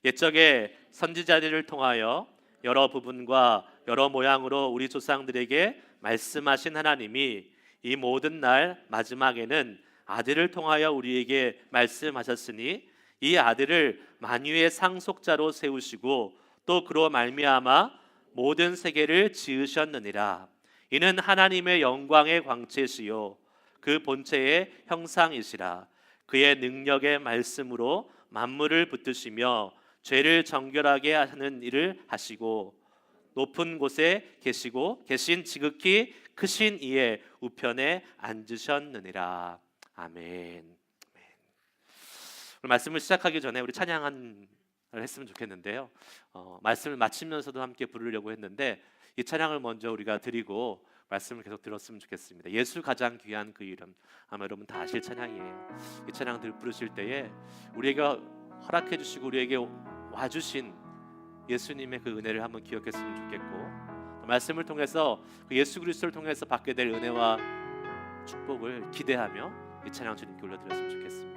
옛적에 선지자들을 통하여 여러 부분과 여러 모양으로 우리 조상들에게 말씀하신 하나님이 이 모든 날 마지막에는 아들을 통하여 우리에게 말씀하셨으니 이 아들을 만유의 상속자로 세우시고 또 그로 말미암아 모든 세계를 지으셨느니라. 이는 하나님의 영광의 광채시요 그 본체의 형상이시라. 그의 능력의 말씀으로 만물을 붙드시며 죄를 정결하게 하는 일을 하시고 높은 곳에 계신 지극히 크신 이의 우편에 앉으셨느니라. 아멘. 오늘 말씀을 시작하기 전에 우리 찬양을 했으면 좋겠는데요. 말씀을 마치면서도 함께 부르려고 했는데 이 찬양을 먼저 우리가 드리고 말씀을 계속 들었으면 좋겠습니다. 예수 가장 귀한 그 이름. 아마 여러분 다 아실 찬양이에요. 이 찬양들 부르실 때에 우리에게 허락해 주시고 우리에게 와주신 예수님의 그 은혜를 한번 기억했으면 좋겠고, 말씀을 통해서 그 예수 그리스도를 통해서 받게 될 은혜와 축복을 기대하며 이 찬양 주님께 올려드렸으면 좋겠습니다.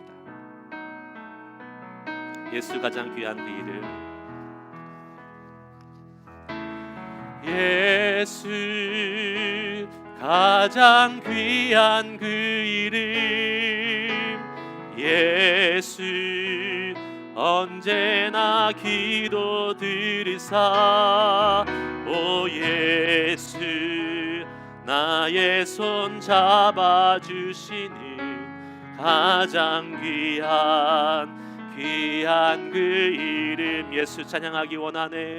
예수 가장 귀한 그 이름. 예수 가장 귀한 그 이름. 예수 언제나 기도 들으사. 오 예수 나의 손 잡아주시는 가장 귀한 그 이름. 예수 찬양하기 원하네.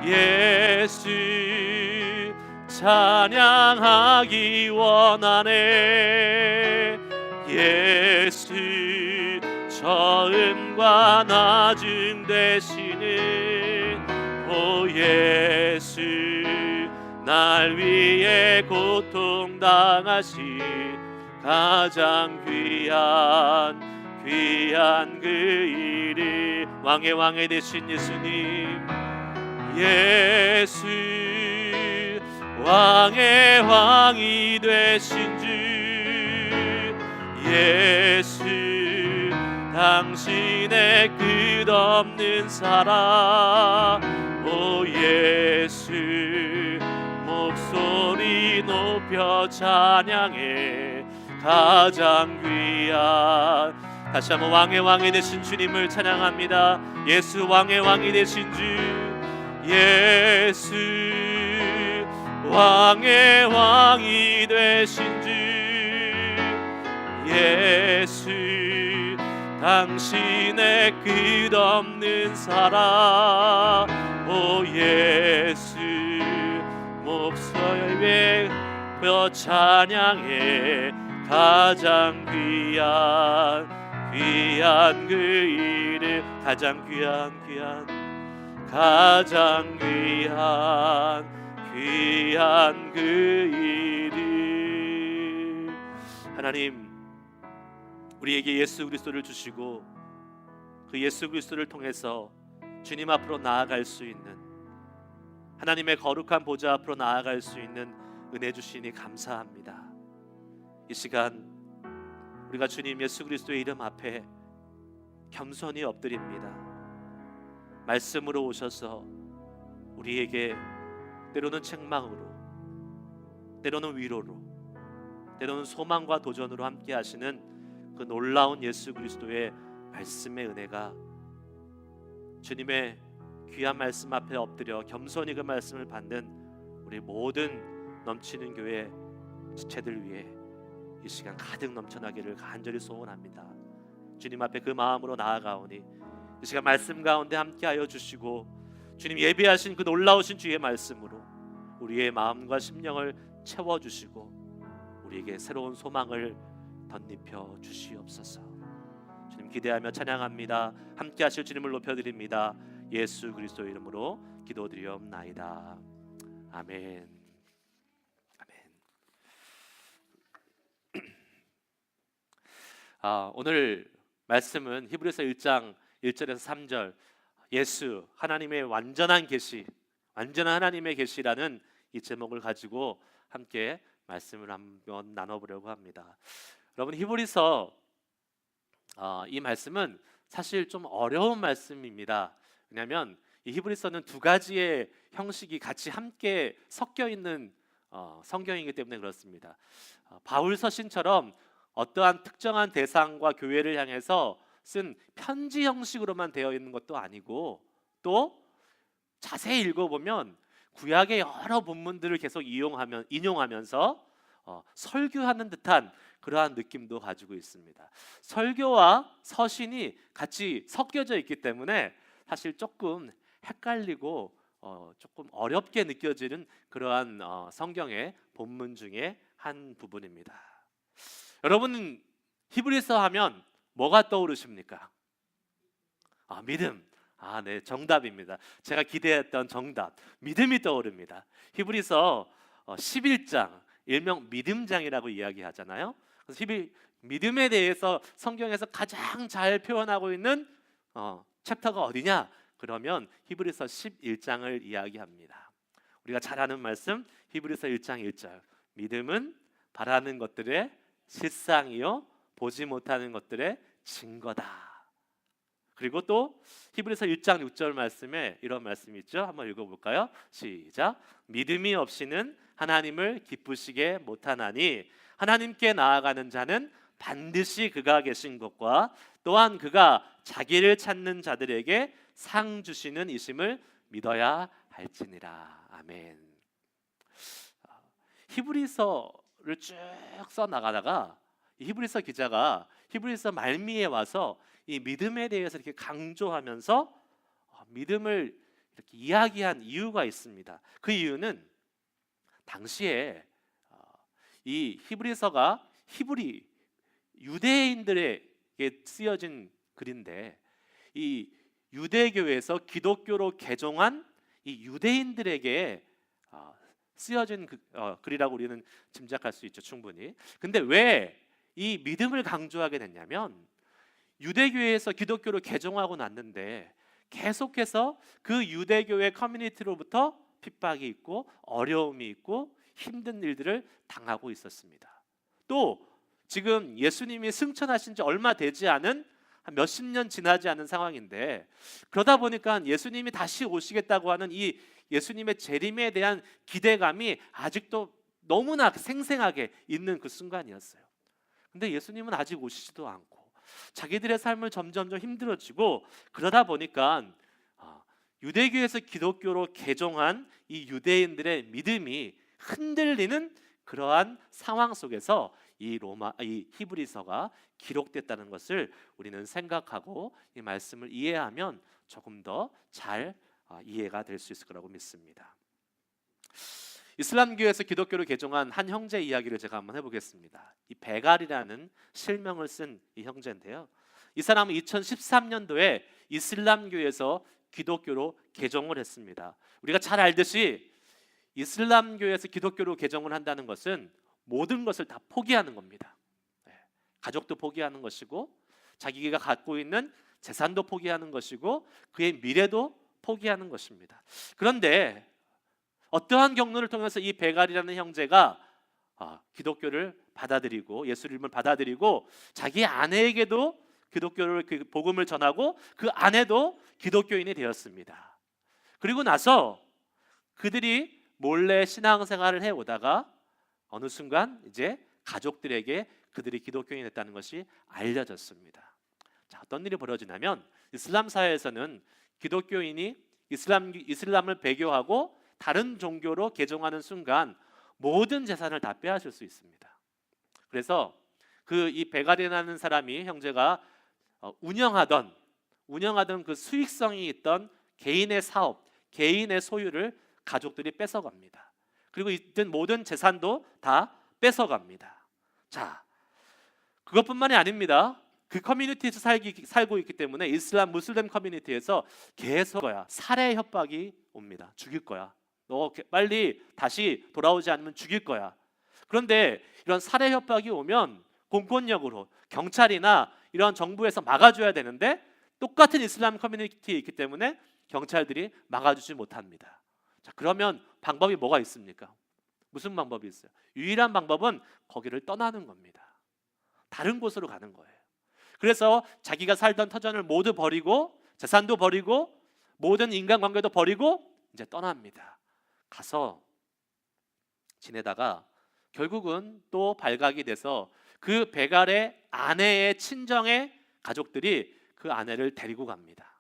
예수 찬양하기 원하네. 예수 처음과 나중 되시는 오 예수 날 위해 고통당하신 가장 귀한 그 이름. 왕의 왕이 되신 예수님. 예수 왕의 왕이 되신 주. 예수 당신의 끝없는 사랑. 오 예수 목소리 높여 찬양해 가장 귀한. 다시 한번 왕의 왕이 되신 주님을 찬양합니다. 예수 왕의 왕이 되신 주. 예수 왕의 왕이 되신 주. 예수 당신의 끝없는 사랑. 오 예수 목소리 높여 찬양해 가장 귀한 그 이름. 가장 귀한 가장 귀한 그 이름. 하나님 우리에게 예수 그리스도를 주시고 그 예수 그리스도를 통해서 주님 앞으로 나아갈 수 있는, 하나님의 거룩한 보좌 앞으로 나아갈 수 있는 은혜 주시니 감사합니다. 이 시간 우리가 주님 예수 그리스도의 이름 앞에 겸손히 엎드립니다. 말씀으로 오셔서 우리에게 때로는 책망으로, 때로는 위로로, 때로는 소망과 도전으로 함께 하시는 그 놀라운 예수 그리스도의 말씀의 은혜가 주님의 귀한 말씀 앞에 엎드려 겸손히 그 말씀을 받는 우리 모든 넘치는 교회 지체들 위해 이 시간 가득 넘쳐나기를 간절히 소원합니다. 주님 앞에 그 마음으로 나아가오니 이 시간 말씀 가운데 함께하여 주시고 주님 예비하신 그 놀라우신 주의 말씀으로 우리의 마음과 심령을 채워주시고 우리에게 새로운 소망을 덧입혀 주시옵소서. 주님 기대하며 찬양합니다. 함께하실 주님을 높여드립니다. 예수 그리스도 이름으로 기도드리옵나이다. 아멘. 오늘 말씀은 히브리서 1장 1절에서 3절 예수 하나님의 완전한 계시, 완전한 하나님의 계시라는 이 제목을 가지고 함께 말씀을 한번 나눠보려고 합니다. 여러분 히브리서 이 말씀은 사실 좀 어려운 말씀입니다. 왜냐하면 이 히브리서는 두 가지의 형식이 같이 함께 섞여 있는 성경이기 때문에 그렇습니다. 바울 서신처럼 어떠한 특정한 대상과 교회를 향해서 쓴 편지 형식으로만 되어 있는 것도 아니고, 또 자세히 읽어보면 구약의 여러 본문들을 계속 인용하면서 설교하는 듯한 그러한 느낌도 가지고 있습니다. 설교와 서신이 같이 섞여져 있기 때문에 사실 조금 헷갈리고 조금 어렵게 느껴지는 그러한 성경의 본문 중에 한 부분입니다. 여러분은 히브리서 하면 뭐가 떠오르십니까? 믿음. 네, 정답입니다. 제가 기대했던 정답, 믿음이 떠오릅니다. 히브리서 11장, 일명 믿음장이라고 이야기하잖아요. 그래서 믿음에 대해서 성경에서 가장 잘 표현하고 있는 챕터가 어디냐? 그러면 히브리서 11장을 이야기합니다. 우리가 잘 아는 말씀, 히브리서 1장 1절. 믿음은 바라는 것들의 실상이요 보지 못하는 것들의 증거다. 그리고 또 히브리서 1장 6절 말씀에 이런 말씀이 있죠. 한번 읽어볼까요? 시작. 믿음이 없이는 하나님을 기쁘시게 못하나니 하나님께 나아가는 자는 반드시 그가 계신 것과 또한 그가 자기를 찾는 자들에게 상 주시는 이심을 믿어야 할지니라. 아멘. 히브리서를 쭉 써나가다가 히브리서 기자가 히브리서 말미에 와서 이 믿음에 대해서 이렇게 강조하면서 믿음을 이렇게 이야기한 이유가 있습니다. 그 이유는 당시에 이 히브리서가 히브리 유대인들에게 쓰여진 글인데, 이 유대교에서 기독교로 개종한 이 유대인들에게 쓰여진 글이라고 우리는 짐작할 수 있죠, 충분히. 근데 왜 이 믿음을 강조하게 됐냐면, 유대교에서 기독교로 개종하고 났는데 계속해서 그 유대교의 커뮤니티로부터 핍박이 있고 어려움이 있고 힘든 일들을 당하고 있었습니다. 또 지금 예수님이 승천하신 지 얼마 되지 않은 한 몇십 년 지나지 않은 상황인데, 그러다 보니까 예수님이 다시 오시겠다고 하는 이 예수님의 재림에 대한 기대감이 아직도 너무나 생생하게 있는 그 순간이었어요. 근데 예수님은 아직 오시지도 않고 자기들의 삶을 점점점 힘들어지고, 그러다 보니까 유대교에서 기독교로 개종한 이 유대인들의 믿음이 흔들리는 그러한 상황 속에서 이 히브리서가 기록됐다는 것을 우리는 생각하고 이 말씀을 이해하면 조금 더 잘 이해가 될 수 있을 거라고 믿습니다. 이슬람교에서 기독교로 개종한 한 형제 이야기를 제가 한번 해보겠습니다. 이 베갈이라는 실명을 쓴 이 형제인데요, 이 사람은 2013년도에 이슬람교에서 기독교로 개종을 했습니다. 우리가 잘 알듯이 이슬람교에서 기독교로 개종을 한다는 것은 모든 것을 다 포기하는 겁니다. 가족도 포기하는 것이고, 자기가 갖고 있는 재산도 포기하는 것이고, 그의 미래도 포기하는 것입니다. 그런데 어떠한 경로를 통해서 이 베갈이라는 형제가 기독교를 받아들이고 예수님을 받아들이고 자기 아내에게도 기독교를 복음을 전하고 그 아내도 기독교인이 되었습니다. 그리고 나서 그들이 몰래 신앙생활을 해오다가 어느 순간 이제 가족들에게 그들이 기독교인이 됐다는 것이 알려졌습니다. 자, 어떤 일이 벌어지냐면, 이슬람 사회에서는 기독교인이 이슬람을 배교하고 다른 종교로 개종하는 순간 모든 재산을 다 빼앗을 수 있습니다. 그래서 이 베갈이라는 사람이 형제가 운영하던 그 수익성이 있던 개인의 사업, 개인의 소유를 가족들이 뺏어갑니다. 그리고 있던 모든 재산도 다 뺏어갑니다. 자, 그것뿐만이 아닙니다. 그 커뮤니티에서 살고 있기 때문에 무슬림 커뮤니티에서 계속 살해 협박이 옵니다. 죽일 거야. 너 빨리 다시 돌아오지 않으면 죽일 거야. 그런데 이런 살해 협박이 오면 공권력으로 경찰이나 이런 정부에서 막아줘야 되는데, 똑같은 이슬람 커뮤니티에 있기 때문에 경찰들이 막아주지 못합니다. 자, 그러면 방법이 뭐가 있습니까? 무슨 방법이 있어요? 유일한 방법은 거기를 떠나는 겁니다. 다른 곳으로 가는 거예요. 그래서 자기가 살던 터전을 모두 버리고 재산도 버리고 모든 인간관계도 버리고 이제 떠납니다. 가서 지내다가 결국은 또 발각이 돼서 그 베갈의 아내의 친정의 가족들이 그 아내를 데리고 갑니다.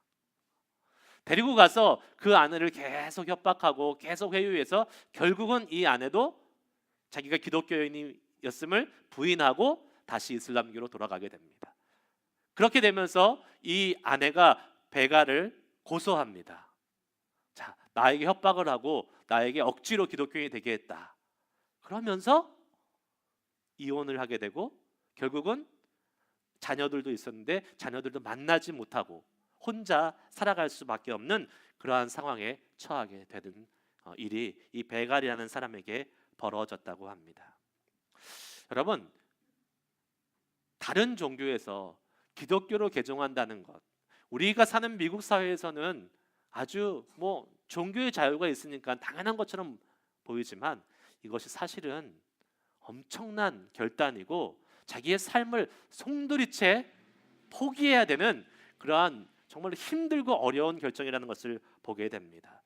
데리고 가서 그 아내를 계속 협박하고 계속 회유해서 결국은 이 아내도 자기가 기독교인이었음을 부인하고 다시 이슬람교로 돌아가게 됩니다. 그렇게 되면서 이 아내가 베갈을 고소합니다. 자, 나에게 협박을 하고 나에게 억지로 기독교인이 되게 했다. 그러면서 이혼을 하게 되고 결국은 자녀들도 있었는데 자녀들도 만나지 못하고 혼자 살아갈 수밖에 없는 그러한 상황에 처하게 되는 일이 이 베갈이라는 사람에게 벌어졌다고 합니다. 여러분, 다른 종교에서 기독교로 개종한다는 것, 우리가 사는 미국 사회에서는 아주 종교의 자유가 있으니까 당연한 것처럼 보이지만 이것이 사실은 엄청난 결단이고 자기의 삶을 송두리째 포기해야 되는 그러한 정말 힘들고 어려운 결정이라는 것을 보게 됩니다.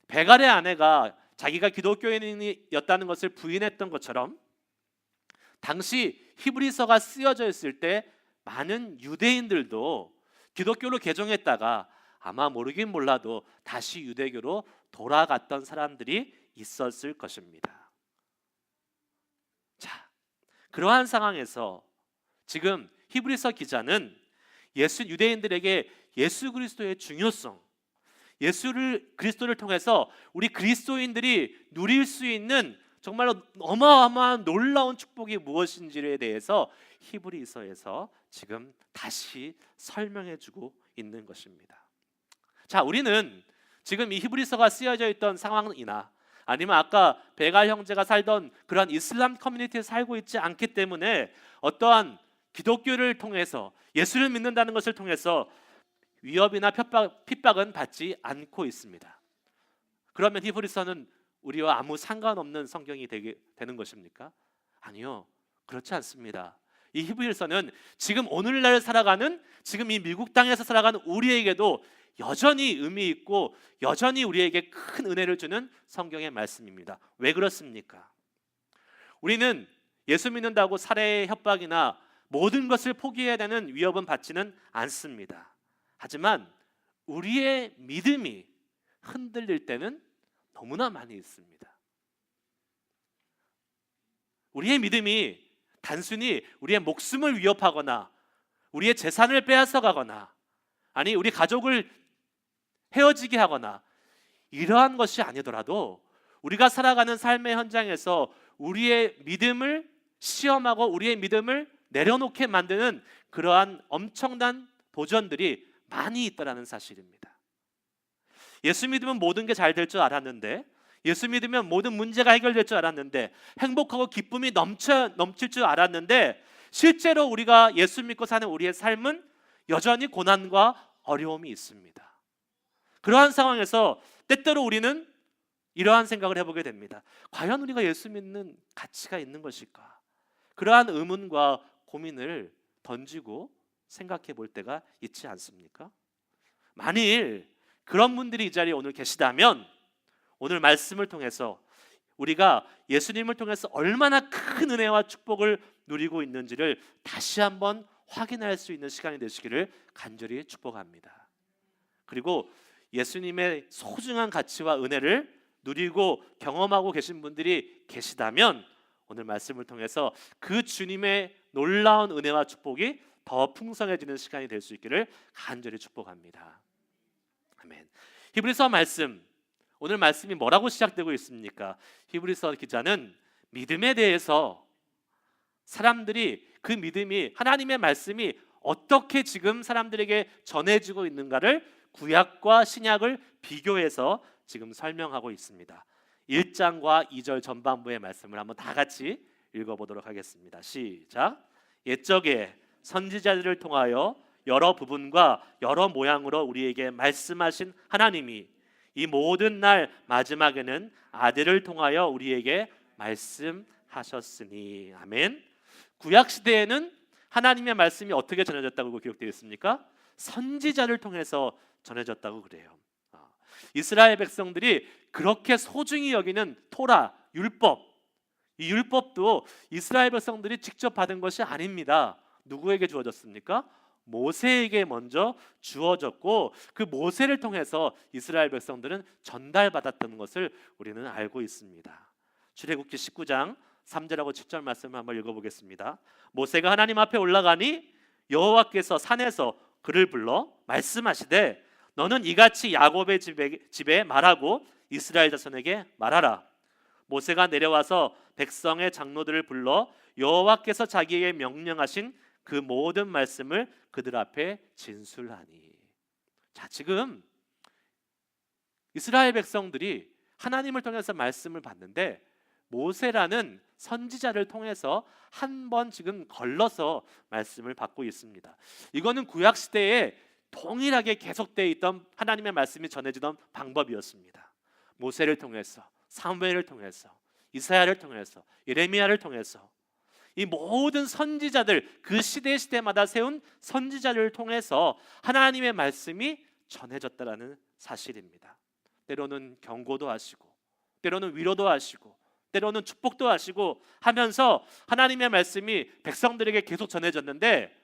베갈의 아내가 자기가 기독교인이었다는 것을 부인했던 것처럼 당시 히브리서가 쓰여져 있을 때 많은 유대인들도 기독교로 개종했다가 아마 모르긴 몰라도 다시 유대교로 돌아갔던 사람들이 있었을 것입니다. 자, 그러한 상황에서 지금 히브리서 기자는 유대인들에게 예수 그리스도의 중요성, 그리스도를 통해서 우리 그리스도인들이 누릴 수 있는 정말로 어마어마한 놀라운 축복이 무엇인지에 대해서 히브리서에서 지금 다시 설명해주고 있는 것입니다. 자, 우리는 지금 이 히브리서가 쓰여져 있던 상황이나 아니면 아까 베갈 형제가 살던 그런 이슬람 커뮤니티에 살고 있지 않기 때문에 어떠한 기독교를 통해서 예수를 믿는다는 것을 통해서 위협이나 핍박은 받지 않고 있습니다. 그러면 히브리서는 우리와 아무 상관없는 성경이 되는 것입니까? 아니요, 그렇지 않습니다. 이 히브리서는 지금 오늘날 살아가는 지금 이 미국 땅에서 살아가는 우리에게도 여전히 의미 있고 여전히 우리에게 큰 은혜를 주는 성경의 말씀입니다. 왜 그렇습니까? 우리는 예수 믿는다고 살해, 협박이나 모든 것을 포기해야 되는 위협은 받지는 않습니다. 하지만 우리의 믿음이 흔들릴 때는 너무나 많이 있습니다. 우리의 믿음이 단순히 우리의 목숨을 위협하거나 우리의 재산을 빼앗아가거나 아니 우리 가족을 헤어지게 하거나 이러한 것이 아니더라도 우리가 살아가는 삶의 현장에서 우리의 믿음을 시험하고 우리의 믿음을 내려놓게 만드는 그러한 엄청난 도전들이 많이 있다는 사실입니다. 예수 믿으면 모든 게 잘 될 줄 알았는데, 예수 믿으면 모든 문제가 해결될 줄 알았는데, 행복하고 기쁨이 넘칠 줄 알았는데, 실제로 우리가 예수 믿고 사는 우리의 삶은 여전히 고난과 어려움이 있습니다. 그러한 상황에서 때때로 우리는 이러한 생각을 해보게 됩니다. 과연 우리가 예수 믿는 가치가 있는 것일까? 그러한 의문과 고민을 던지고 생각해 볼 때가 있지 않습니까? 만일 그런 분들이 이 자리에 오늘 계시다면 오늘 말씀을 통해서 우리가 예수님을 통해서 얼마나 큰 은혜와 축복을 누리고 있는지를 다시 한번 확인할 수 있는 시간이 되시기를 간절히 축복합니다. 그리고 예수님의 소중한 가치와 은혜를 누리고 경험하고 계신 분들이 계시다면 오늘 말씀을 통해서 그 주님의 놀라운 은혜와 축복이 더 풍성해지는 시간이 될 수 있기를 간절히 축복합니다. 아멘. 히브리서 말씀, 오늘 말씀이 뭐라고 시작되고 있습니까? 히브리서 기자는 믿음에 대해서 사람들이 그 믿음이 하나님의 말씀이 어떻게 지금 사람들에게 전해지고 있는가를 구약과 신약을 비교해서 지금 설명하고 있습니다. 1장과 2절 전반부의 말씀을 한번 다 같이 읽어보도록 하겠습니다. 시작. 옛적에 선지자들을 통하여 여러 부분과 여러 모양으로 우리에게 말씀하신 하나님이 이 모든 날 마지막에는 아들을 통하여 우리에게 말씀하셨으니. 아멘. 구약 시대에는 하나님의 말씀이 어떻게 전해졌다고 기록되어 있습니까? 선지자를 통해서 전해졌다고 그래요. 이스라엘 백성들이 그렇게 소중히 여기는 토라, 율법, 이 율법도 이스라엘 백성들이 직접 받은 것이 아닙니다. 누구에게 주어졌습니까? 모세에게 먼저 주어졌고, 그 모세를 통해서 이스라엘 백성들은 전달받았던 것을 우리는 알고 있습니다. 출애굽기 19장 3절하고 7절 말씀을 한번 읽어보겠습니다. 모세가 하나님 앞에 올라가니 여호와께서 산에서 그를 불러 말씀하시되 너는 이같이 야곱의 집에 말하고 이스라엘 자손에게 말하라. 모세가 내려와서 백성의 장로들을 불러 여호와께서 자기에게 명령하신 그 모든 말씀을 그들 앞에 진술하니. 자, 지금 이스라엘 백성들이 하나님을 통해서 말씀을 받는데 모세라는 선지자를 통해서 한 번 지금 걸러서 말씀을 받고 있습니다. 이거는 구약 시대에 동일하게 계속되어 있던 하나님의 말씀이 전해지던 방법이었습니다. 모세를 통해서, 사무엘을 통해서, 이사야를 통해서, 예레미야를 통해서 이 모든 선지자들, 그 시대마다 세운 선지자를 통해서 하나님의 말씀이 전해졌다라는 사실입니다. 때로는 경고도 하시고, 때로는 위로도 하시고, 때로는 축복도 하시고 하면서 하나님의 말씀이 백성들에게 계속 전해졌는데,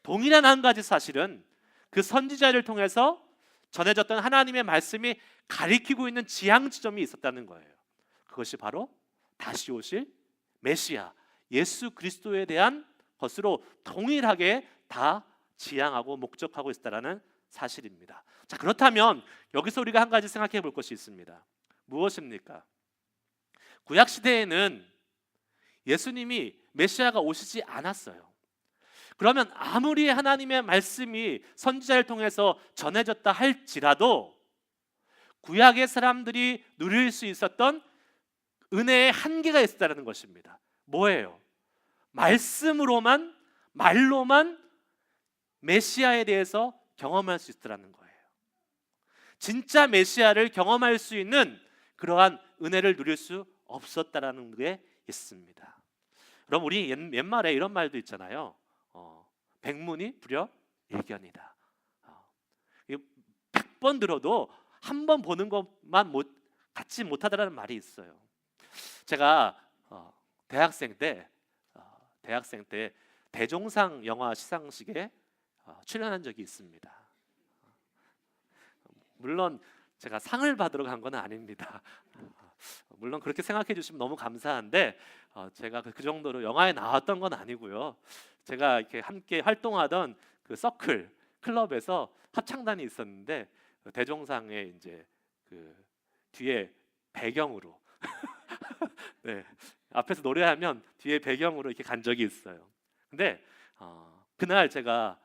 동일한 한 가지 사실은 그 선지자를 통해서 전해졌던 하나님의 말씀이 가리키고 있는 지향 지점이 있었다는 거예요. 그것이 바로 다시 오실 메시아 예수 그리스도에 대한 것으로 동일하게 다 지향하고 목적하고 있다는 사실입니다. 자, 그렇다면 여기서 우리가 한 가지 생각해 볼 것이 있습니다. 무엇입니까? 구약 시대에는 예수님이 메시아가 오시지 않았어요. 그러면 아무리 하나님의 말씀이 선지자를 통해서 전해졌다 할지라도 구약의 사람들이 누릴 수 있었던 은혜의 한계가 있었다는 것입니다. 뭐예요? 말씀으로만, 말로만 메시아에 대해서 경험할 수 있다는 거예요. 진짜 메시아를 경험할 수 있는 그러한 은혜를 누릴 수 없었다라는 게 있습니다. 그럼 우리 옛말에 이런 말도 있잖아요. 백문이 불여일견이다. 100번 들어도 한 번 보는 것만 갖지 못하다라는 말이 있어요. 제가 대학생 때 대종상 영화 시상식에 출연한 적이 있습니다. 물론 제가 상을 받으러 간 건 아닙니다. 물론 그렇게 생각해 주시면 너무 감사한데 제가 그 정도로 영화에 나왔던 건 아니고요. 제가 이렇게 함께 활동하던 그 서클 클럽에서 합창단이 있었는데 대종상에 이제 그 뒤에 배경으로 네, 앞에서 노래하면 뒤에 배경으로 이렇게 간 적이 있어요. 근데 그날 제가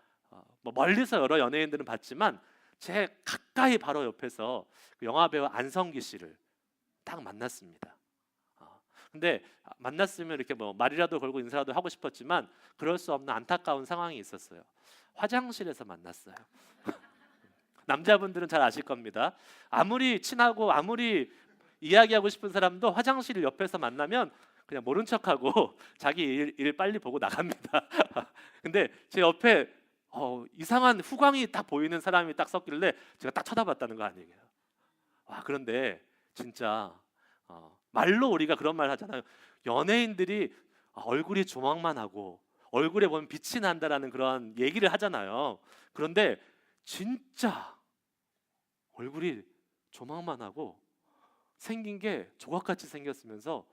뭐 멀리서 여러 연예인들은 봤지만 제 가까이 바로 옆에서 그 영화배우 안성기 씨를 딱 만났습니다. 근데 만났으면 이렇게 뭐 말이라도 걸고 인사라도 하고 싶었지만 그럴 수 없는 안타까운 상황이 있었어요. 화장실에서 만났어요. 남자분들은 잘 아실 겁니다. 아무리 친하고 아무리 이야기하고 싶은 사람도 화장실 옆에서 만나면 그냥 모른 척하고 자기 일 빨리 보고 나갑니다. 근데 제 옆에 이상한 후광이 딱 보이는 사람이 딱 섰길래 제가 딱 쳐다봤다는 거 아니에요. 와, 그런데 진짜 말로 우리가 그런 말 하잖아요. 연예인들이 얼굴이 조망만 하고 얼굴에 보면 빛이 난다라는 그런 얘기를 하잖아요. 그런데 진짜 얼굴이 조망만 하고 생긴 게 조각같이 생겼으면서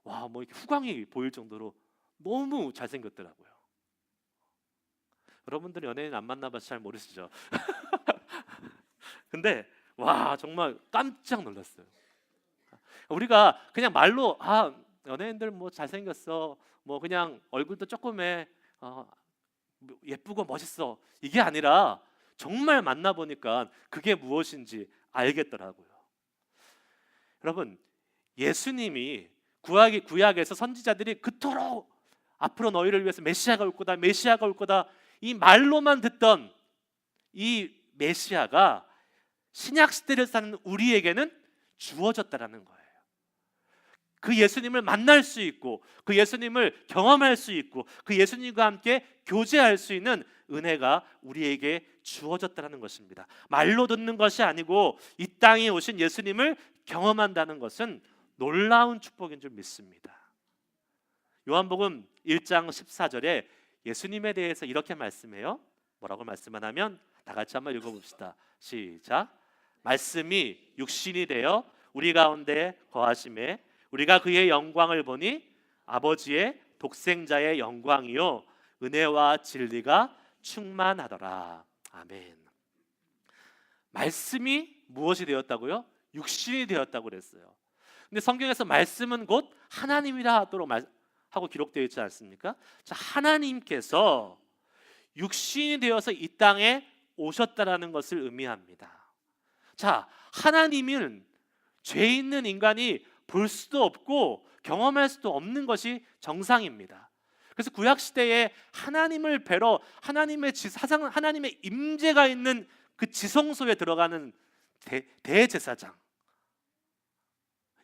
와, 뭐 이렇게 후광이 보일 정도로 너무 잘생겼더라고요. 여러분들 연예인 안 만나봐서 잘 모르시죠? 근데 와, 정말 깜짝 놀랐어요. 우리가 그냥 말로 연예인들 뭐 잘생겼어, 뭐 그냥 얼굴도 조금해, 예쁘고 멋있어, 이게 아니라 정말 만나보니까 그게 무엇인지 알겠더라고요. 여러분, 예수님이 구약에서 선지자들이 그토록 앞으로 너희를 위해서 메시아가 올 거다, 메시아가 올 거다, 이 말로만 듣던 이 메시아가 신약 시대를 사는 우리에게는 주어졌다라는 거예요. 그 예수님을 만날 수 있고 그 예수님을 경험할 수 있고 그 예수님과 함께 교제할 수 있는 은혜가 우리에게 주어졌다는 것입니다. 말로 듣는 것이 아니고 이 땅에 오신 예수님을 경험한다는 것은 놀라운 축복인 줄 믿습니다. 요한복음 1장 14절에 예수님에 대해서 이렇게 말씀해요. 뭐라고 말씀하냐면 다 같이 한번 읽어봅시다. 시작. 말씀이 육신이 되어 우리 가운데 거하심에 우리가 그의 영광을 보니 아버지의 독생자의 영광이요 은혜와 진리가 충만하더라. 아멘. 말씀이 무엇이 되었다고요? 육신이 되었다고 그랬어요. 근데 성경에서 말씀은 곧 하나님이라 하고 기록되어 있지 않습니까? 자, 하나님께서 육신이 되어서 이 땅에 오셨다라는 것을 의미합니다. 자, 하나님은 죄 있는 인간이 볼 수도 없고 경험할 수도 없는 것이 정상입니다. 그래서 구약 시대에 하나님을 뵈러 하나님의 임재가 있는 그 지성소에 들어가는 대제사장,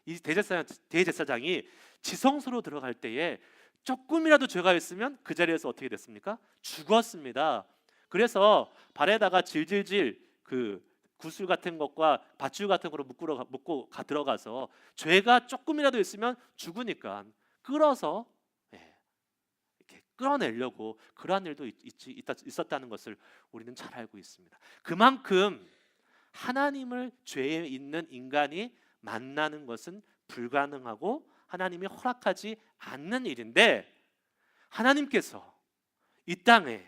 이 대제사장이 지성소로 들어갈 때에 조금이라도 죄가 있으면 그 자리에서 어떻게 됐습니까? 죽었습니다. 그래서 발에다가 질질질 그 구슬 같은 것과 밧줄 같은 거로 묶고 들어가서 죄가 조금이라도 있으면 죽으니까 끌어서 이렇게 끌어내려고 그러한 일도 있었다는 것을 우리는 잘 알고 있습니다. 그만큼 하나님을 죄에 있는 인간이 만나는 것은 불가능하고 하나님이 허락하지 않는 일인데 하나님께서 이 땅에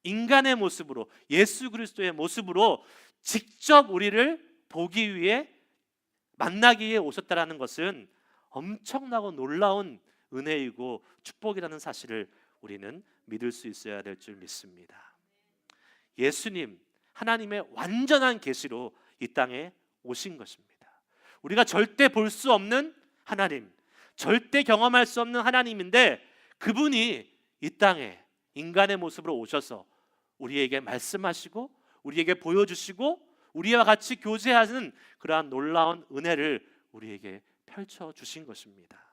인간의 모습으로 예수 그리스도의 모습으로 직접 우리를 보기 위해 만나기 위해 오셨다라는 것은 엄청나고 놀라운 은혜이고 축복이라는 사실을 우리는 믿을 수 있어야 될 줄 믿습니다. 예수님 하나님의 완전한 계시로 이 땅에 오신 것입니다. 우리가 절대 볼 수 없는 하나님, 절대 경험할 수 없는 하나님인데 그분이 이 땅에 인간의 모습으로 오셔서 우리에게 말씀하시고 우리에게 보여주시고 우리와 같이 교제하는 그러한 놀라운 은혜를 우리에게 펼쳐주신 것입니다.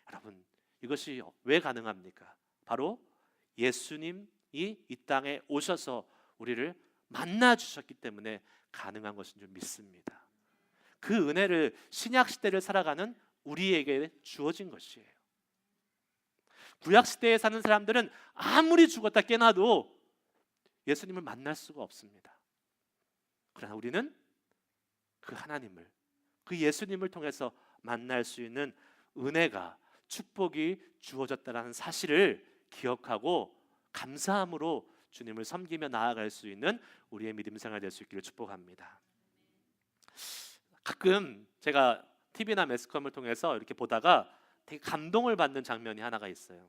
여러분, 이것이 왜 가능합니까? 바로 예수님이 이 땅에 오셔서 우리를 만나주셨기 때문에 가능한 것인 줄 믿습니다. 그 은혜를 신약 시대를 살아가는 우리에게 주어진 것이에요. 구약 시대에 사는 사람들은 아무리 죽었다 깨나도 예수님을 만날 수가 없습니다. 그러나 우리는 그 하나님을, 그 예수님을 통해서 만날 수 있는 은혜가, 축복이 주어졌다는 사실을 기억하고 감사함으로 주님을 섬기며 나아갈 수 있는 우리의 믿음 생활 될 수 있기를 축복합니다. 가끔 제가 TV나 매스컴을 통해서 이렇게 보다가 되게 감동을 받는 장면이 하나가 있어요.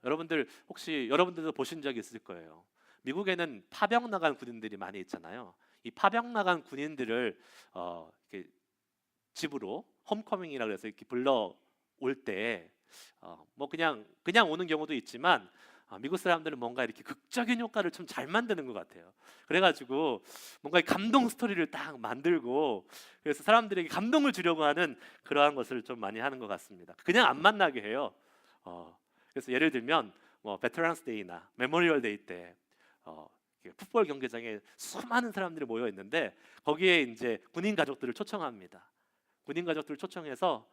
여러분들 혹시 여러분들도 보신 적이 있을 거예요. 미국에는 파병 나간 군인들이 많이 있잖아요. 이 파병 나간 군인들을 이렇게 집으로 홈커밍이라고 해서 이렇게 불러 올 때 뭐 그냥 오는 경우도 있지만 미국 사람들은 뭔가 이렇게 극적인 효과를 좀 잘 만드는 것 같아요. 그래가지고 뭔가 감동 스토리를 딱 만들고 그래서 사람들에게 감동을 주려고 하는 그러한 것을 좀 많이 하는 것 같습니다. 그냥 안 만나게 해요. 그래서 예를 들면 뭐 베테랑스 데이나 메모리얼 데이 때 풋볼 경기장에 수많은 사람들이 모여 있는데 거기에 이제 군인 가족들을 초청합니다. 군인 가족들을 초청해서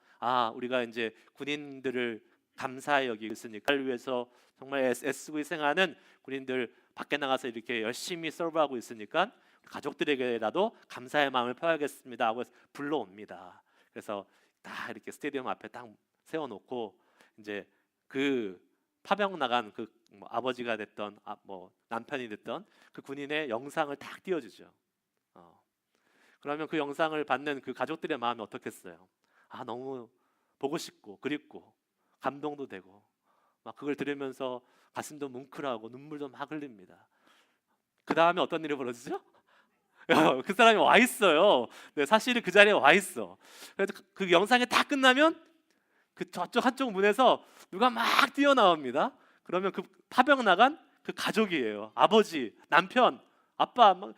우리가 이제 군인들을 감사히 여기고 있으니까 위해서 정말 애쓰고 희생하는 군인들 밖에 나가서 이렇게 열심히 서브하고 있으니까 가족들에게라도 감사의 마음을 표하겠습니다 하고 불러옵니다. 그래서 다 이렇게 스테디움 앞에 딱 세워놓고 이제 그 파병 나간 그 아버지가 됐던 뭐 남편이 됐던 그 군인의 영상을 딱 띄워주죠. 그러면 그 영상을 받는 그 가족들의 마음이 어떻겠어요? 너무 보고 싶고 그립고 감동도 되고 막 그걸 들으면서 가슴도 뭉클하고 눈물도 막 흘립니다. 그 다음에 어떤 일이 벌어지죠? 그 사람이 와 있어요. 네, 사실은 그 자리에 와 있어. 그래서 그 영상이 다 끝나면 그 저쪽 한쪽 문에서 누가 막 뛰어나옵니다. 그러면 그 파병 나간 그 가족이에요. 아버지, 남편, 아빠 막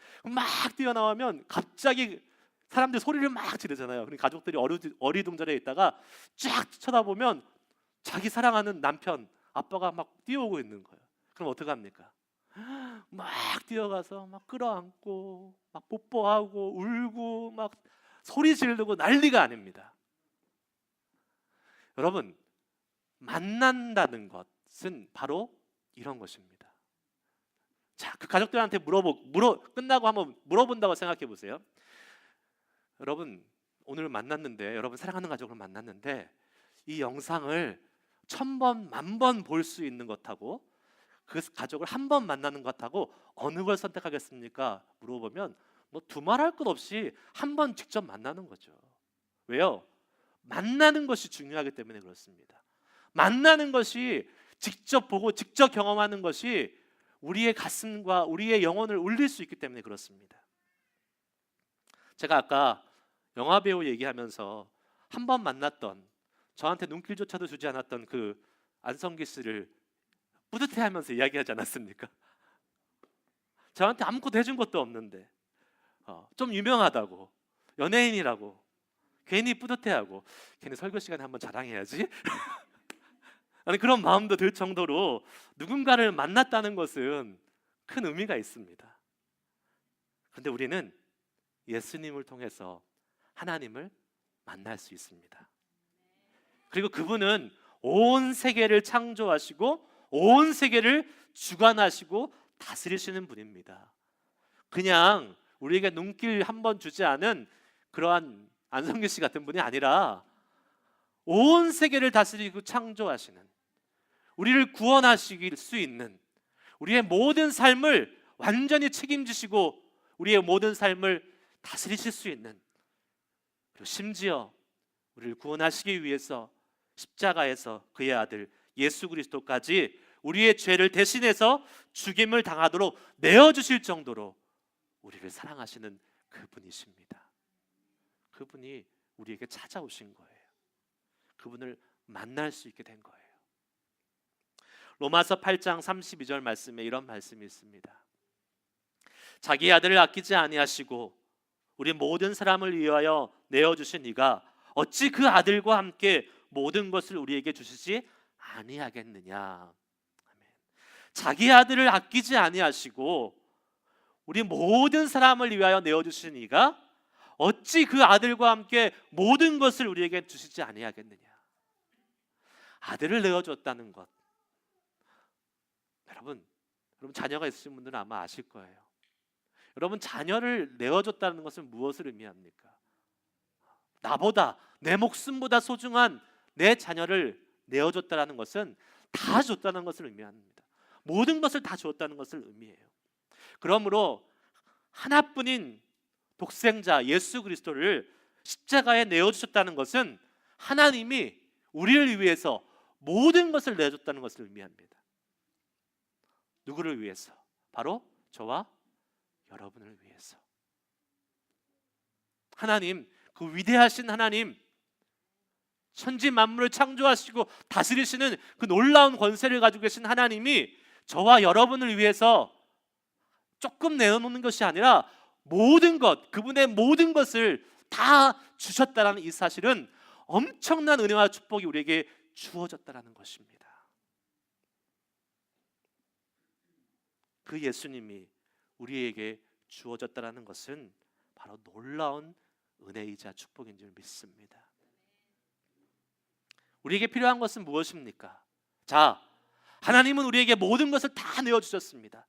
뛰어나오면 갑자기 사람들이 소리를 막 지르잖아요. 그리고 가족들이 어리둥절해 있다가 쫙 쳐다보면 자기 사랑하는 남편, 아빠가 막 뛰어오고 있는 거예요. 그럼 어떡합니까? 막 뛰어가서 막 끌어안고 막 뽀뽀하고 울고 막 소리 지르고 난리가 아닙니다. 여러분, 만난다는 것은 바로 이런 것입니다. 자, 그 가족들한테 끝나고 한번 물어본다고 생각해 보세요. 여러분, 오늘 만났는데, 여러분 사랑하는 가족을 만났는데 이 영상을 1000번, 10,000번 볼 수 있는 것하고 그 가족을 한 번 만나는 것하고 어느 걸 선택하겠습니까? 물어보면 뭐 두말할 것 없이 한 번 직접 만나는 거죠. 왜요? 만나는 것이 중요하기 때문에 그렇습니다. 만나는 것이, 직접 보고 직접 경험하는 것이 우리의 가슴과 우리의 영혼을 울릴 수 있기 때문에 그렇습니다. 제가 아까 영화배우 얘기하면서 한 번 만났던, 저한테 눈길조차도 주지 않았던 그 안성기 씨를 뿌듯해하면서 이야기하지 않았습니까? 저한테 아무것도 해준 것도 없는데 좀 유명하다고, 연예인이라고 괜히 뿌듯해하고, 괜히 설교 시간에 한번 자랑해야지 아니, 그런 마음도 들 정도로 누군가를 만났다는 것은 큰 의미가 있습니다. 그런데 우리는 예수님을 통해서 하나님을 만날 수 있습니다. 그리고 그분은 온 세계를 창조하시고 온 세계를 주관하시고 다스리시는 분입니다. 그냥 우리에게 눈길 한번 주지 않은 그러한 안성규 씨 같은 분이 아니라 온 세계를 다스리고 창조하시는, 우리를 구원하실 수 있는, 우리의 모든 삶을 완전히 책임지시고 우리의 모든 삶을 다스리실 수 있는, 그리고 심지어 우리를 구원하시기 위해서 십자가에서 그의 아들 예수 그리스도까지 우리의 죄를 대신해서 죽임을 당하도록 내어주실 정도로 우리를 사랑하시는 그분이십니다. 그분이 우리에게 찾아오신 거예요. 그분을 만날 수 있게 된 거예요. 로마서 8장 32절 말씀에 이런 말씀이 있습니다. 자기 아들을 아끼지 아니하시고 우리 모든 사람을 위하여 내어주신 이가 어찌 그 아들과 함께 모든 것을 우리에게 주시지 아니하겠느냐. 아멘. 자기 아들을 아끼지 아니하시고 우리 모든 사람을 위하여 내어주신 이가 어찌 그 아들과 함께 모든 것을 우리에게 주시지 아니하겠느냐. 아들을 내어줬다는 것, 여러분 자녀가 있으신 분들은 아마 아실 거예요. 여러분, 자녀를 내어줬다는 것은 무엇을 의미합니까? 나보다, 내 목숨보다 소중한 내 자녀를 내어줬다는 것은 다 줬다는 것을 의미합니다. 모든 것을 다 줬다는 것을 의미해요. 그러므로 하나뿐인 독생자 예수 그리스도를 십자가에 내어주셨다는 것은 하나님이 우리를 위해서 모든 것을 내어줬다는 것을 의미합니다. 누구를 위해서? 바로 저와 여러분을 위해서. 하나님, 그 위대하신 하나님, 천지 만물을 창조하시고 다스리시는 그 놀라운 권세를 가지고 계신 하나님이 저와 여러분을 위해서 조금 내어놓는 것이 아니라 모든 것, 그분의 모든 것을 다 주셨다라는 이 사실은 엄청난 은혜와 축복이 우리에게 주어졌다라는 것입니다. 그 예수님이 우리에게 주어졌다라는 것은 바로 놀라운 은혜이자 축복인 줄 믿습니다. 우리에게 필요한 것은 무엇입니까? 자, 하나님은 우리에게 모든 것을 다 내어주셨습니다.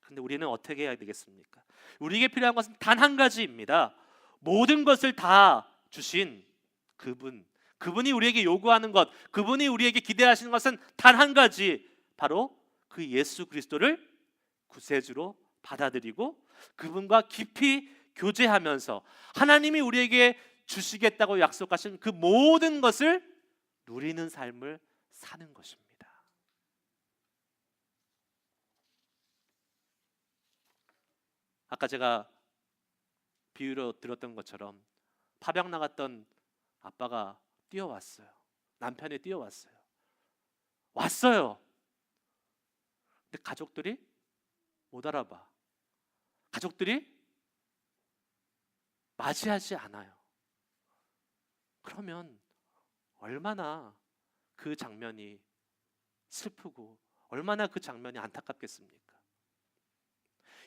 그런데 우리는 어떻게 해야 되겠습니까? 우리에게 필요한 것은 단 한 가지입니다. 모든 것을 다 주신 그분이 우리에게 요구하는 것, 그분이 우리에게 기대하시는 것은 단 한 가지, 바로 그 예수 그리스도를 구세주로 받아들이고 그분과 깊이 교제하면서 하나님이 우리에게 주시겠다고 약속하신 그 모든 것을 누리는 삶을 사는 것입니다. 아까 제가 비유로 들었던 것처럼 파병 나갔던 아빠가 뛰어왔어요. 남편이 뛰어왔어요. 왔어요. 근데 가족들이 못 알아봐. 가족들이 맞이하지 않아요. 그러면 얼마나 그 장면이 슬프고 얼마나 그 장면이 안타깝겠습니까?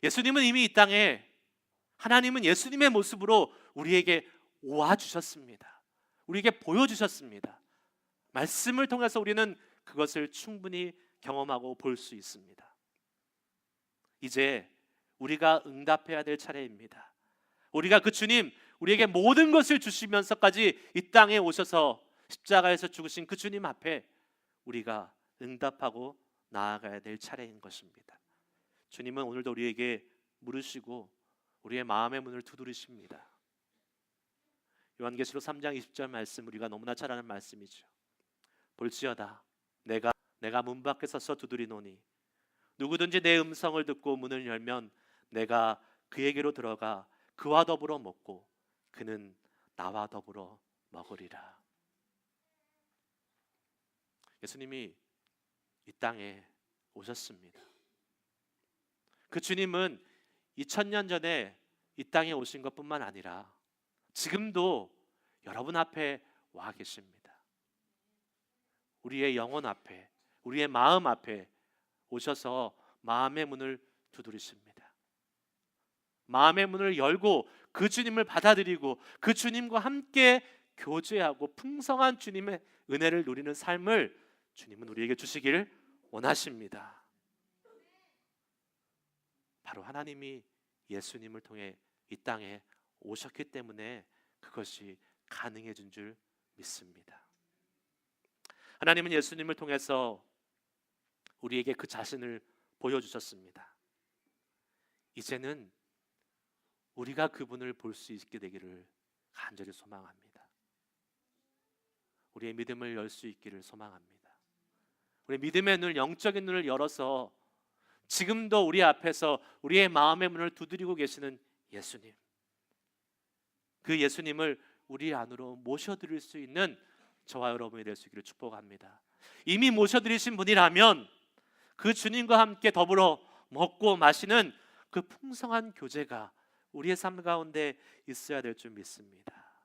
예수님은 이미 이 땅에, 하나님은 예수님의 모습으로 우리에게 오아 주셨습니다. 우리에게 보여주셨습니다. 말씀을 통해서 우리는 그것을 충분히 경험하고 볼 수 있습니다. 이제 우리가 응답해야 될 차례입니다. 우리가 그 주님, 우리에게 모든 것을 주시면서까지 이 땅에 오셔서 십자가에서 죽으신 그 주님 앞에 우리가 응답하고 나아가야 될 차례인 것입니다. 주님은 오늘도 우리에게 물으시고 우리의 마음의 문을 두드리십니다. 요한계시록 3장 20절 말씀, 우리가 너무나 잘 아는 말씀이죠. 볼지어다 내가 문 밖에 서서 두드리노니 누구든지 내 음성을 듣고 문을 열면 내가 그에게로 들어가 그와 더불어 먹고 그는 나와 더불어 먹으리라. 예수님이 이 땅에 오셨습니다. 그 주님은 2000년 전에 이 땅에 오신 것뿐만 아니라 지금도 여러분 앞에 와 계십니다. 우리의 영혼 앞에, 우리의 마음 앞에 오셔서 마음의 문을 두드리십니다. 마음의 문을 열고 그 주님을 받아들이고 그 주님과 함께 교제하고 풍성한 주님의 은혜를 누리는 삶을 주님은 우리에게 주시기를 원하십니다. 바로 하나님이 예수님을 통해 이 땅에 오셨기 때문에 그것이 가능해진 줄 믿습니다. 하나님은 예수님을 통해서 우리에게 그 자신을 보여주셨습니다. 이제는 우리가 그분을 볼 수 있게 되기를 간절히 소망합니다. 우리의 믿음을 열 수 있기를 소망합니다. 우리 믿음의 눈, 영적인 눈을 열어서 지금도 우리 앞에서 우리의 마음의 문을 두드리고 계시는 예수님, 그 예수님을 우리 안으로 모셔드릴 수 있는 저와 여러분이 될 수 있기를 축복합니다. 이미 모셔드리신 분이라면 그 주님과 함께 더불어 먹고 마시는 그 풍성한 교제가 우리의 삶 가운데 있어야 될 줄 믿습니다.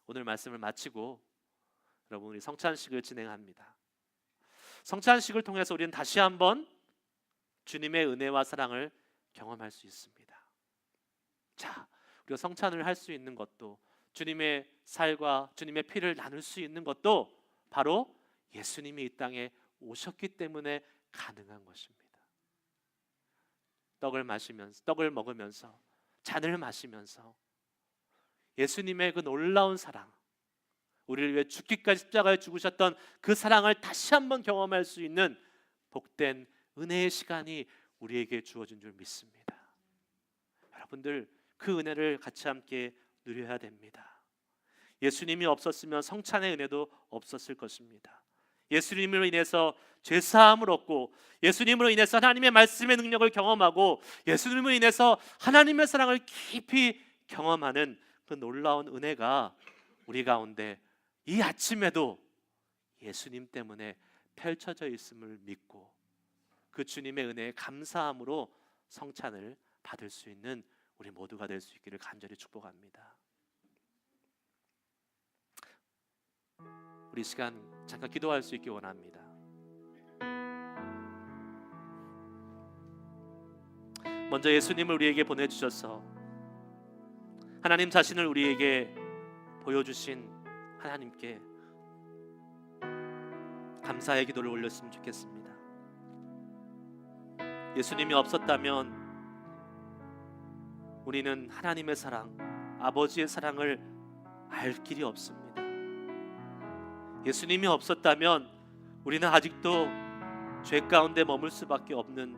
오늘 말씀을 마치고 여러분, 우리 성찬식을 진행합니다. 성찬식을 통해서 우리는 다시 한번 주님의 은혜와 사랑을 경험할 수 있습니다. 자, 우리가 성찬을 할 수 있는 것도, 주님의 살과 주님의 피를 나눌 수 있는 것도 바로 예수님이 이 땅에 오셨기 때문에 가능한 것입니다. 떡을 먹으면서 잔을 마시면서 예수님의 그 놀라운 사랑, 우리를 위해 죽기까지 십자가에 죽으셨던 그 사랑을 다시 한번 경험할 수 있는 복된 은혜의 시간이 우리에게 주어진 줄 믿습니다. 여러분들, 그 은혜를 같이 함께 누려야 됩니다. 예수님이 없었으면 성찬의 은혜도 없었을 것입니다. 예수님으로 인해서 죄사함을 얻고, 예수님으로 인해서 하나님의 말씀의 능력을 경험하고, 예수님으로 인해서 하나님의 사랑을 깊이 경험하는 그 놀라운 은혜가 우리 가운데 이 아침에도 예수님 때문에 펼쳐져 있음을 믿고 그 주님의 은혜에 감사함으로 성찬을 받을 수 있는 우리 모두가 될 수 있기를 간절히 축복합니다. 우리 시간 잠깐 기도할 수 있기 원합니다. 먼저 예수님을 우리에게 보내주셔서 하나님 자신을 우리에게 보여주신 하나님께 감사의 기도를 올렸으면 좋겠습니다. 예수님이 없었다면 우리는 하나님의 사랑, 아버지의 사랑을 알 길이 없습니다. 예수님이 없었다면 우리는 아직도 죄 가운데 머물 수밖에 없는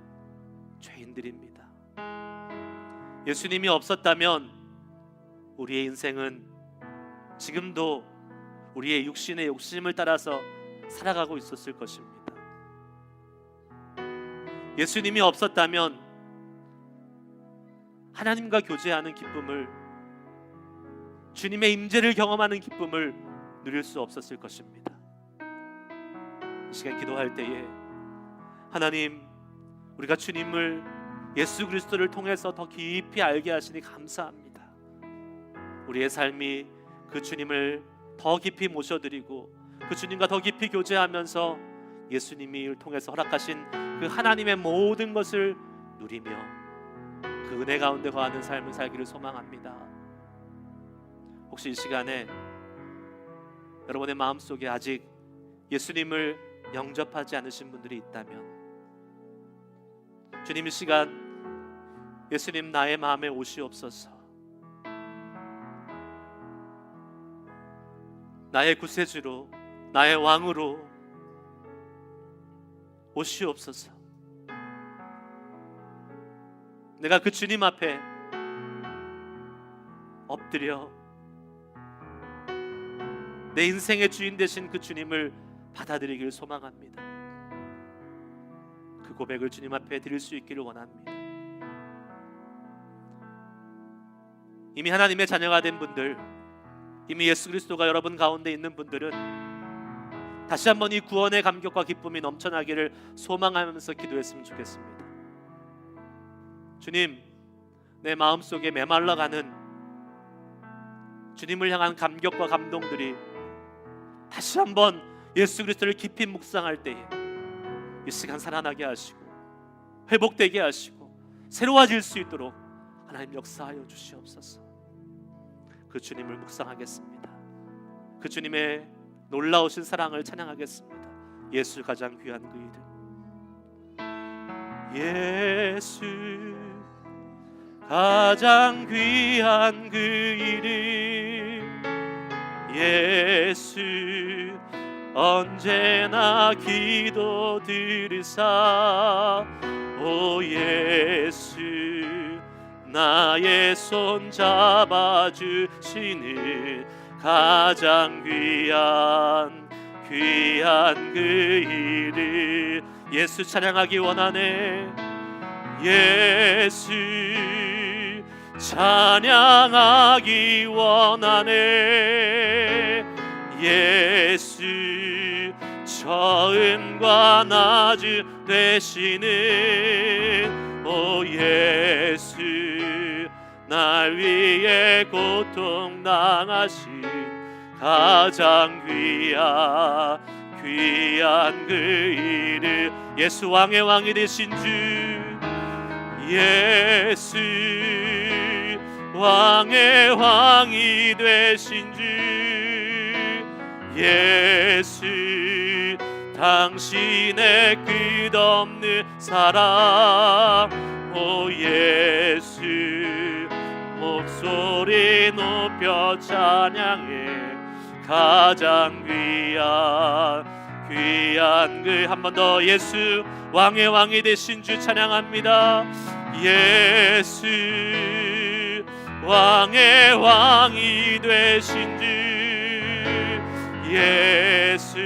죄인들입니다. 예수님이 없었다면 우리의 인생은 지금도 우리의 육신의 욕심을 따라서 살아가고 있었을 것입니다. 예수님이 없었다면 하나님과 교제하는 기쁨을, 주님의 임재를 경험하는 기쁨을 누릴 수 없었을 것입니다. 이 시간 기도할 때에 하나님, 우리가 주님을, 예수 그리스도를 통해서 더 깊이 알게 하시니 감사합니다. 우리의 삶이 그 주님을 더 깊이 모셔드리고 그 주님과 더 깊이 교제하면서 예수님이 통해서 허락하신 그 하나님의 모든 것을 누리며 그 은혜 가운데 거하는 삶을 살기를 소망합니다. 혹시 이 시간에 여러분의 마음속에 아직 예수님을 영접하지 않으신 분들이 있다면, 주님 이 시간 예수님 나의 마음에 오시옵소서, 나의 구세주로 나의 왕으로 오시옵소서. 내가 그 주님 앞에 엎드려 내 인생의 주인 되신 그 주님을 받아들이기를 소망합니다. 그 고백을 주님 앞에 드릴 수 있기를 원합니다. 이미 하나님의 자녀가 된 분들, 이미 예수 그리스도가 여러분 가운데 있는 분들은 다시 한번 이 구원의 감격과 기쁨이 넘쳐나기를 소망하면서 기도했으면 좋겠습니다. 주님, 내 마음속에 메말라가는 주님을 향한 감격과 감동들이 다시 한번 예수 그리스도를 깊이 묵상할 때에 이 시간 살아나게 하시고 회복되게 하시고 새로워질 수 있도록 하나님 역사하여 주시옵소서. 그 주님을 묵상하겠습니다. 그 주님의 놀라우신 사랑을 찬양하겠습니다. 예수 가장 귀한 그 이름, 예수 가장 귀한 그 이름, 예수 언제나 기도 들으사, 오 예수 나의 손 잡아주시는 가장 귀한 그 이름, 예수 찬양하기 원하네. 예수 찬양하기 원하네. 예수 처음과 낮음 되시는, 오 예수 날 위해 고통 당하신 가장 귀한 그 이름, 예수 왕의 왕이 되신 주, 예수 왕의 왕이 되신 주, 예수 당신의 끝없는 사랑, 오 예수 목소리 높여 찬양해 가장 귀한 그, 한 번 더 예수 왕의 왕이 되신 주 찬양합니다. 예수 왕의 왕이 되신 주, 예수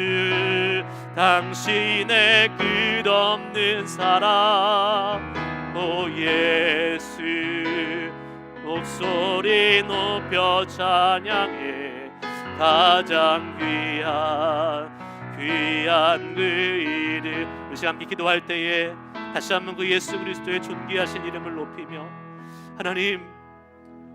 당신의 끝없는 사랑, 오 예수 목소리 높여 찬양해 가장 귀한 그 이름. 우리 함께 기도할 때에 다시 한번 그 예수 그리스도의 존귀하신 이름을 높이며, 하나님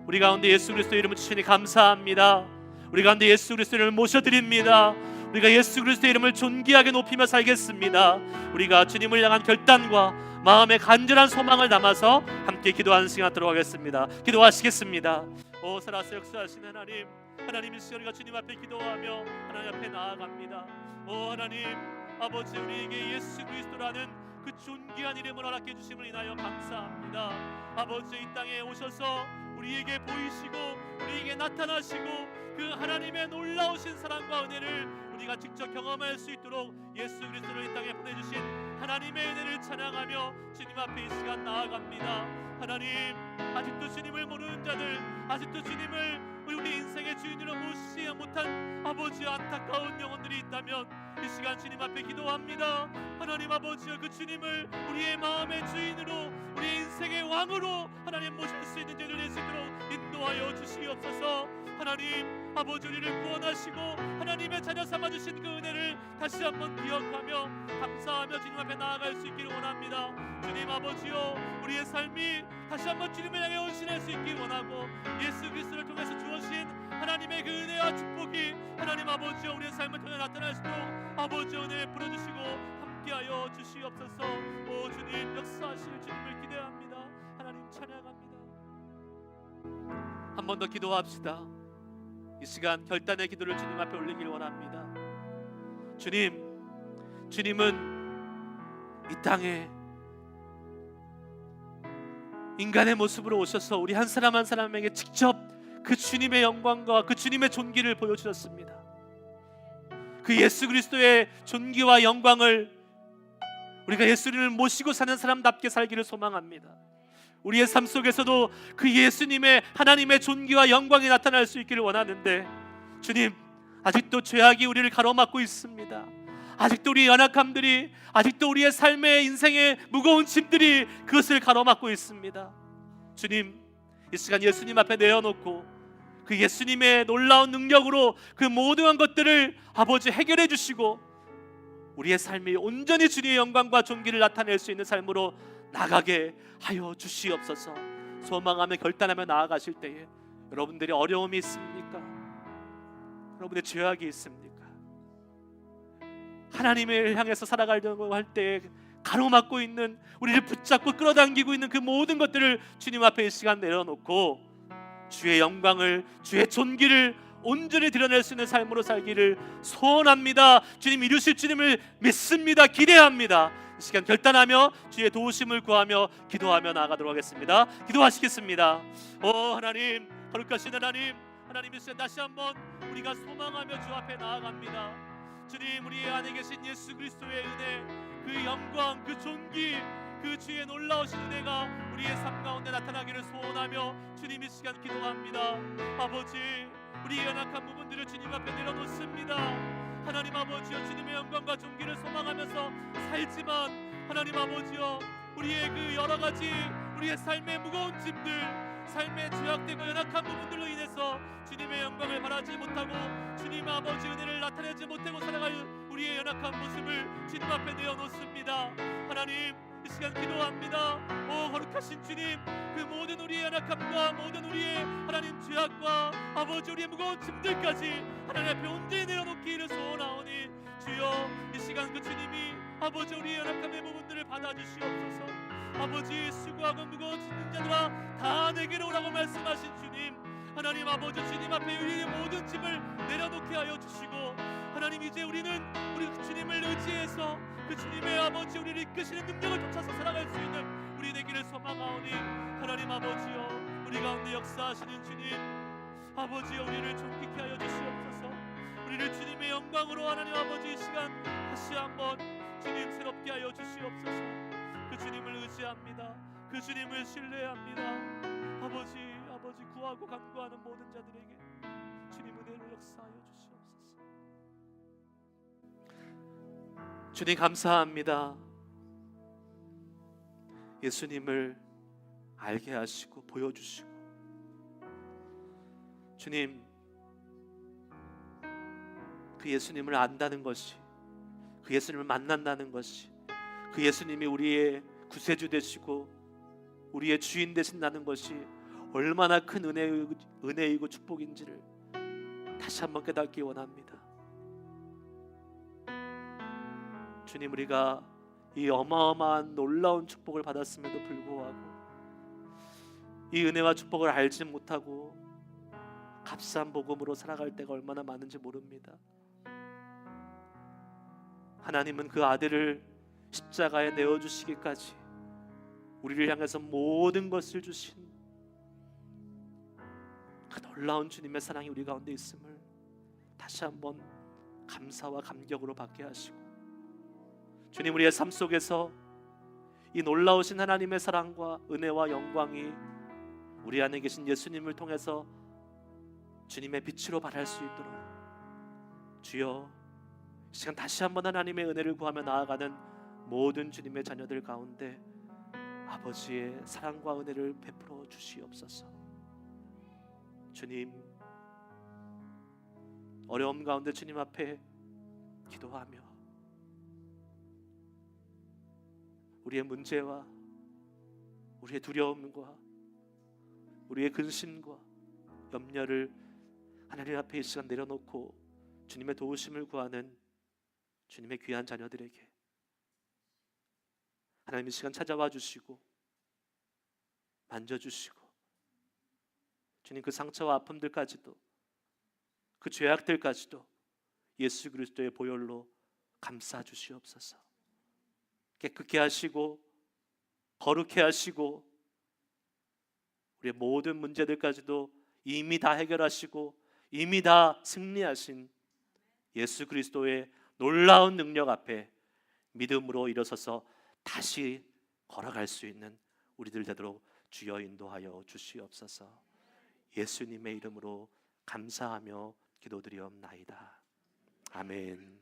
우리 가운데 예수 그리스도의 이름을 주시니 감사합니다. 우리 가운데 예수 그리스도의 이름을 모셔드립니다. 우리가 예수 그리스도의 이름을 존귀하게 높이며 살겠습니다. 우리가 주님을 향한 결단과 마음의 간절한 소망을 담아서 함께 기도하는 시간 갖도록 하겠습니다. 기도하시겠습니다. 오 살아서 역사하신 하나님, 하나님 이 시간 우리가 주님 앞에 기도하며 하나님 앞에 나아갑니다. 오 하나님 아버지, 우리에게 예수 그리스도라는 그 존귀한 이름을 허락해 주심을 인하여 감사합니다. 아버지, 이 땅에 오셔서 우리에게 보이시고 우리에게 나타나시고 그 하나님의 놀라우신 사랑과 은혜를 우리가 직접 경험할 수 있도록 예수 그리스도를 이 땅에 보내주신 하나님의 은혜를 찬양하며 주님 앞에 이 시간 나아갑니다. 하나님, 아직도 주님을 모르는 자들, 아직도 주님을 우리 인생의 주인으로 모시지 못한 아버지 안타까운 영혼들이 있다면 이 시간 주님 앞에 기도합니다. 하나님 아버지여, 그 주님을 우리의 마음의 주인으로, 우리 인생의 왕으로 하나님 모실 수 있는 자들 될 수 있도록 인도하여 주시옵소서. 하나님 아버지, 우리를 구원하시고 하나님의 자녀 삼아주신 그 은혜를 다시 한번 기억하며 감사하며 주님 앞에 나아갈 수 있기를 원합니다. 주님 아버지여, 우리의 삶이 다시 한번 주님을 향해 헌신할 수 있기 원하고, 예수 그리스도를 통해서 주어진 하나님의 그 은혜와 축복이 하나님 아버지여 우리의 삶을 통해 나타날 수 있도록 아버지 은혜 부어주시고 함께하여 주시옵소서. 오 주님 역사하실 주님을 기대합니다. 하나님 찬양합니다. 한 번 더 기도합시다. 이 시간 결단의 기도를 주님 앞에 올리길 원합니다. 주님은 이 땅에 인간의 모습으로 오셔서 우리 한 사람 한 사람에게 직접 그 주님의 영광과 그 주님의 존귀를 보여주셨습니다. 그 예수 그리스도의 존귀와 영광을 우리가 예수님을 모시고 사는 사람답게 살기를 소망합니다. 우리의 삶 속에서도 그 예수님의 하나님의 존귀와 영광이 나타날 수 있기를 원하는데, 주님 아직도 죄악이 우리를 가로막고 있습니다. 아직도 우리의 연약함들이, 아직도 우리의 삶의 인생의 무거운 짐들이 그것을 가로막고 있습니다. 주님 이 시간 예수님 앞에 내어놓고 그 예수님의 놀라운 능력으로 그 모든 것들을 아버지 해결해 주시고 우리의 삶이 온전히 주님의 영광과 존귀를 나타낼 수 있는 삶으로 나가게 하여 주시옵소서. 소망하며 결단하며 나아가실 때에 여러분들이 어려움이 있습니까? 여러분의 죄악이 있습니까? 하나님을 향해서 살아가려고 할 때 가로막고 있는, 우리를 붙잡고 끌어당기고 있는 그 모든 것들을 주님 앞에 이 시간 내려놓고 주의 영광을, 주의 존귀를 온전히 드러낼 수 있는 삶으로 살기를 소원합니다. 주님 이루실 주님을 믿습니다. 기대합니다. 이 시간 결단하며 주의 도우심을 구하며 기도하며 나아가도록 하겠습니다. 기도하시겠습니다. 오 하나님, 거룩하신 하나님, 하나님 이 시간 다시 한번 우리가 소망하며 주 앞에 나아갑니다. 주님 우리 안에 계신 예수 그리스도의 은혜, 그 영광, 그 존귀, 그 주의 놀라우신 은혜가 우리의 삶 가운데 나타나기를 소원하며 주님 이 시간 기도합니다. 아버지 우리의 연약한 부분들을 주님 앞에 내려놓습니다. 하나님 아버지여 주님의 영광과 존귀를 소망하면서 살지만 하나님 아버지여 우리의 그 여러가지 우리의 삶의 무거운 짐들, 삶의 죄악되고 연약한 부분들로 인해서 주님의 영광을 바라지 못하고 주님 아버지 은혜를 나타내지 못하고 살아갈 우리의 연약한 모습을 주님 앞에 내어놓습니다. 하나님 이 시간 기도합니다. 오 거룩하신 주님, 그 모든 우리의 연약함과 모든 우리의 하나님 죄악과 아버지 우리의 무거운 짐들까지 하나님 앞에 온전히 내어놓기를 소원하오니 주여 이 시간 그 주님이 아버지 우리의 연약함의 부분들을 받아주시옵소서. 아버지 수고하고 무거운 짐진 자들아 다 내게로 오라고 말씀하신 주님, 하나님 아버지 주님 앞에 우리의 모든 짐을 내려놓게 하여 주시고 하나님 이제 우리는 우리 주님을 의지해서 그 주님의 아버지 우리를 이끄시는 능력을 쫓아서 살아갈 수 있는 우리 되기를 소망하오니 하나님 아버지여 우리 가운데 역사하시는 주님 아버지여 우리를 존귀케 하여 주시옵소서. 우리를 주님의 영광으로 하나님 아버지 이 시간 다시 한번 주님 새롭게 하여 주시옵소서. 그 주님을 의지합니다. 그 주님을 신뢰합니다. 아버지 구하고 간구하는 모든 자들에게 주님 은혜로 역사하여 주시옵소서. 주님 감사합니다. 예수님을 알게 하시고 보여주시고 주님 그 예수님을 안다는 것이, 그 예수님을 만난다는 것이, 그 예수님이 우리의 구세주 되시고 우리의 주인 되신다는 것이 얼마나 큰 은혜이고 축복인지를 다시 한번 깨닫기 원합니다. 주님 우리가 이 어마어마한 놀라운 축복을 받았음에도 불구하고 이 은혜와 축복을 알지 못하고 값싼 복음으로 살아갈 때가 얼마나 많은지 모릅니다. 하나님은 그 아들을 십자가에 내어주시기까지 우리를 향해서 모든 것을 주신 그 놀라운 주님의 사랑이 우리 가운데 있음을 다시 한번 감사와 감격으로 받게 하시고 주님 우리의 삶 속에서 이 놀라우신 하나님의 사랑과 은혜와 영광이 우리 안에 계신 예수님을 통해서 주님의 빛으로 발할 수 있도록 주여 이 시간 다시 한번 하나님의 은혜를 구하며 나아가는 모든 주님의 자녀들 가운데 아버지의 사랑과 은혜를 베풀어 주시옵소서. 주님 어려움 가운데 주님 앞에 기도하며 우리의 문제와 우리의 두려움과 우리의 근심과 염려를 하나님 앞에 이 시간 내려놓고 주님의 도우심을 구하는 주님의 귀한 자녀들에게 하나님 이 시간 찾아와 주시고 만져주시고 주님 그 상처와 아픔들까지도 그 죄악들까지도 예수 그리스도의 보혈로 감싸 주시옵소서. 깨끗게 하시고 거룩해 하시고 우리의 모든 문제들까지도 이미 다 해결하시고 이미 다 승리하신 예수 그리스도의 놀라운 능력 앞에 믿음으로 일어서서 다시 걸어갈 수 있는 우리들 되도록 주여 인도하여 주시옵소서. 예수님의 이름으로 감사하며 기도드리옵나이다. 아멘.